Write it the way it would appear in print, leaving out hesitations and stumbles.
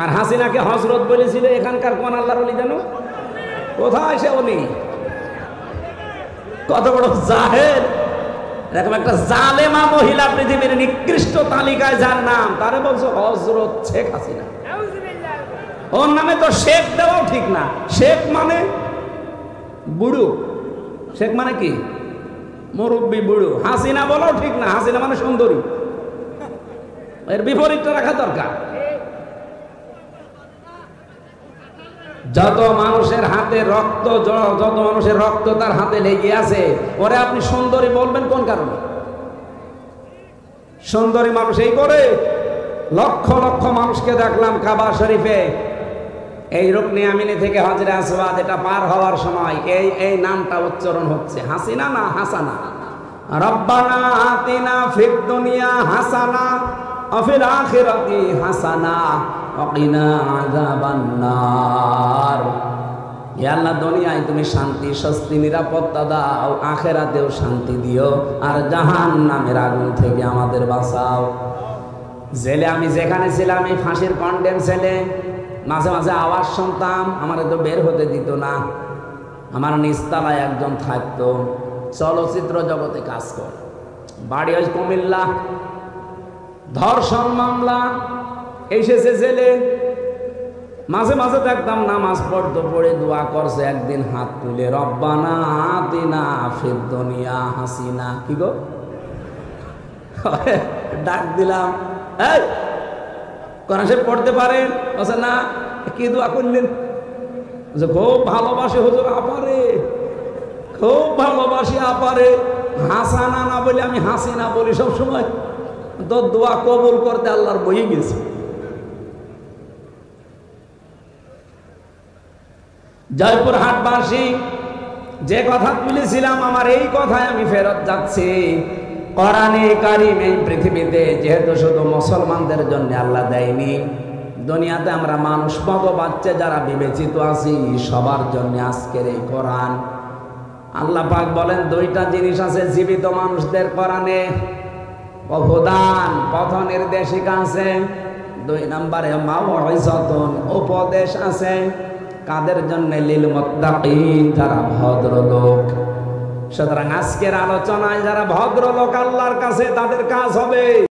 আর হাসিনাকে হজরত বলেছিল এখানকার কোন আল্লাহর ওলি জানো? কোথায় সে ওলি? কত বড় জাহেল! এরকম একটা জালেমা মহিলা পৃথিবীর নিকৃষ্ট তালিকায় যার নাম, তারে বলছো হজরত শেখ হাসিনা। ওর নামে তো শেখ দেওয়াও ঠিক না। শেখ মানে বুড়ো, শেখ মানে কি? মুরব্বী বুড়ো। হাসিনা বলাও ঠিক না, হাসিনা মানে সুন্দরী। এর বিপরীতটা রাখা দরকার। যত মানুষের হাতে রক্ত, যত মানুষের রক্ত তার হাতে লেগে আছে, ওরে আপনি সুন্দরী বলবেন কোন কারণে? সুন্দরী মানুষ এই করে। লক্ষ লক্ষ মানুষকে দেখলাম কাবা শরীফে এই রুকনে আমিনি থেকে হজরে আসওয়াদ এটা পার হওয়ার সময় এই নামটা উচ্চারণ হচ্ছে, হাসিনা না হাসানা। রব্বানা আতিনা ফিদ দুনিয়া হাসানা ওয়া ফিল আখিরাতি হাসানা ওয়া কিনা আযাবান নার। ইয়া আল্লাহ, দুনিয়ায় তুমি শান্তি, স্বস্তি, নিরাপত্তা দাও, আখিরাতেও শান্তি দিও, আর জাহান্নামের আগুন থেকে আমাদের বাঁচাও। জেলে আমি যেখানে ছিলাম, এই ফাঁসির কন্ডেম ছেলে, মাঝে মাঝে আওয়াজ শুনতাম, আমার তো বের হতে দিত না। আমার নিচতলায় একজন থাকতো, চলচ্চিত্র জগতে কাজ করে, বাড়ি হয় কুমিল্লা, ধর্ষণ মামলা, এসেছে জেলে। মাঝে মাঝে দেখতাম নামাজ পড়তো, পড়ে দোয়া করছে, একদিন হাত তুলে রব্বানা আতিনা ফিদ দুনিয়া হাসিনা। কি গো? ডাক দিলাম, এই কোরআন শরীফ পড়তে পারেন? বলছে না। কি দোয়া করলেন? খুব ভালোবাসি হুজুর আপারে, খুব ভালোবাসি আপারে। হাসানা না বলে আমি হাসিনা বলি সব সময়। তো দোয়া কবুল করতে আল্লাহর বই গেছে। জয়পুরহাটবাসী, যে কথা তুলেছিলাম, আমার এই কথায় আমি ফেরত যাচ্ছি। কোরআনে কারিম এই পৃথিবীতে যেহেতু শুধু মুসলমানদের জন্য আল্লাহ দেয়নি, দুনিয়াতে আমরা মানুষ মগ বাচ্চা যারা বিবেচিত আছি সবার জন্য আজকের এই কোরআন। আল্লাহ পাক বলেন দুইটা জিনিস আছে জীবিত মানুষদের কোরআনে, প্রদান পথ নির্দেশিকা আছে, 2 নম্বরে মাউইযাতুন উপদেশ আছে। কাদের জন্য? লিল মুত্তাকিন, যারা ভদ্রলোক। সুতরাং আজকের আলোচনায় যারা ভদ্রলোক আল্লাহর কাছে, তাদের কাজ হবে